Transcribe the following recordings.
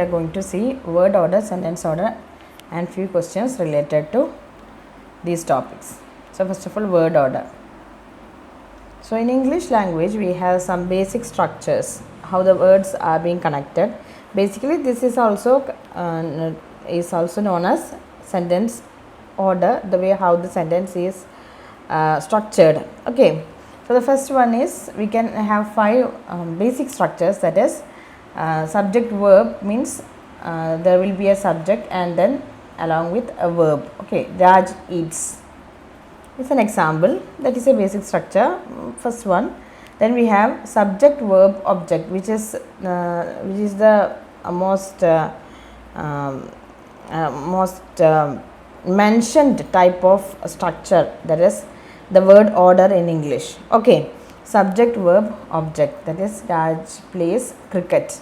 We are going to see word order, sentence order and few questions related to these topics. So first of all, word order. So in English language we have some basic structures, how the words are being connected. Basically this is also known as sentence order, the way how the sentence is structured. Okay, so the first one is we can have five basic structures, that is subject verb means there will be a subject and then along with a verb. Okay, Raj eats is an example, that is a basic structure, first one. Then we have subject verb object, which is the most mentioned type of structure, that is the word order in English. Okay, subject verb object, that is Raj plays cricket.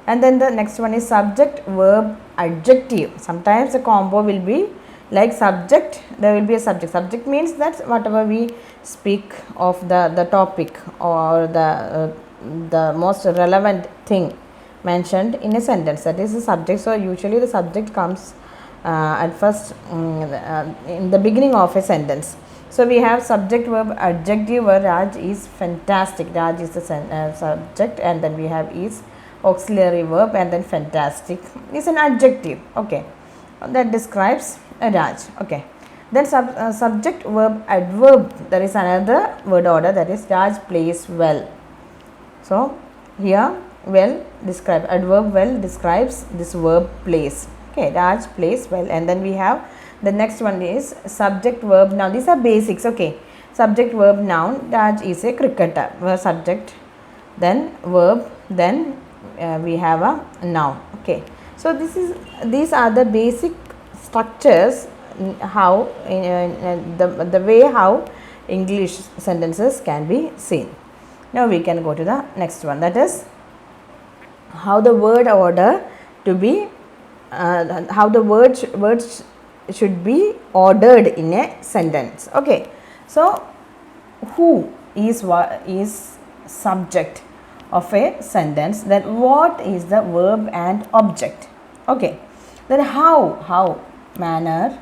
And then the next one is subject verb adjective. Sometimes the combo will be like subject, there will be a subject means that whatever we speak of the topic or the most relevant thing mentioned in a sentence, that is the subject. So usually the subject comes at first in the beginning of a sentence. So we have subject verb adjective where Raj is fantastic. Raj is the subject, and then we have is auxiliary verb, and then fantastic is an adjective. Okay, that describes Raj. Okay, then subject verb adverb, there is another word order, that is Raj plays well. So here well describe, adverb well describes this verb plays. Okay, Raj plays well. And then we have the next one is subject verb noun. These are basics. Okay, subject verb noun, Raj is a cricketer, subject, then verb, then we have a noun. Okay, so these are the basic structures, how the way how English sentences can be seen. Now we can go to the next one, that is how the word order to be how the words should be ordered in a sentence. Okay, so who is subject of a sentence, then what is the verb and object. Okay, then how manner,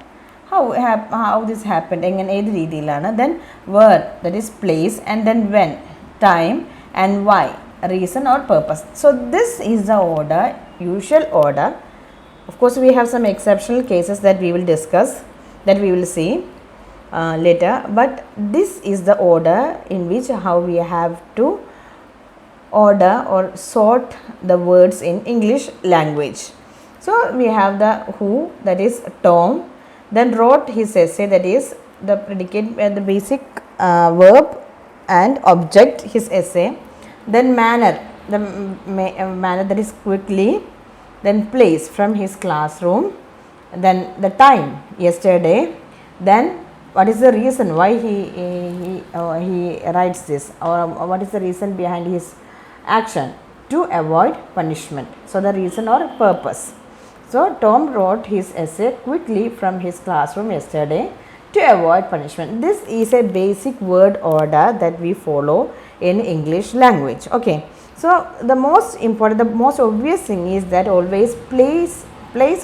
how this happened, എങ്ങനെ ഏത് രീതിയിലാണ്, then where, that is place, and then when, time, and why, reason or purpose. So this is the order, usual order. Of course we have some exceptional cases that we will discuss, that we will see later, but this is the order in which how we have to order or sort the words in English language. So we have the who, that is Tom, then wrote his essay, that is the predicate, the basic verb and object, his essay. Then manner, the manner, that is quickly. Then place, from his classroom. Then the time, yesterday. Then what is the reason why he writes this, or what is the reason behind his action, to avoid punishment. So the reason or purpose. So Tom wrote his essay quickly from his classroom yesterday to avoid punishment. This is a basic word order that we follow in English language. Okay, so the most important, the most obvious thing is that always place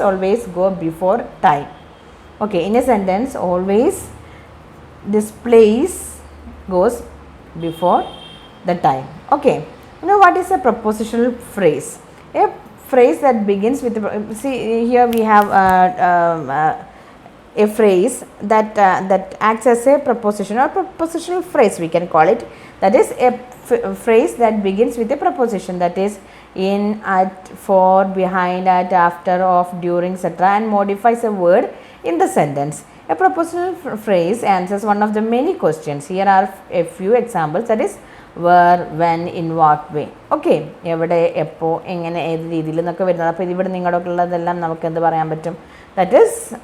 always go before time. Okay, in a sentence always this place goes before the time. Okay, now what is a prepositional phrase? A phrase that begins with, see here we have a phrase that acts as a preposition or prepositional phrase, we can call it. That is a phrase that begins with a preposition, that is in, at, for, behind, at, after, of, during, etc., and modifies a word in the sentence. A prepositional phrase answers one of the many questions. Here are a few examples, that is where, when, in what way. Okay, എവിടെ, എപ്പോൾ, എങ്ങനെ, ഏത് രീതിയിൽ എന്നൊക്കെ വരുന്നത്. അപ്പോൾ ഇതിവിടെ നിങ്ങളുടെ ഉള്ളതെല്ലാം നമുക്ക് എന്ത് പറയാൻ പറ്റും, that is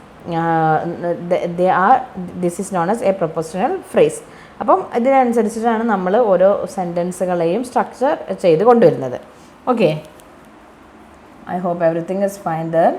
this is known as a prepositional phrase. അപ്പം ഇതിനനുസരിച്ചിട്ടാണ് നമ്മൾ ഓരോ സെൻറ്റൻസുകളെയും സ്ട്രക്ചർ ചെയ്ത് കൊണ്ടുവരുന്നത്. Okay, I hope everything is fine there.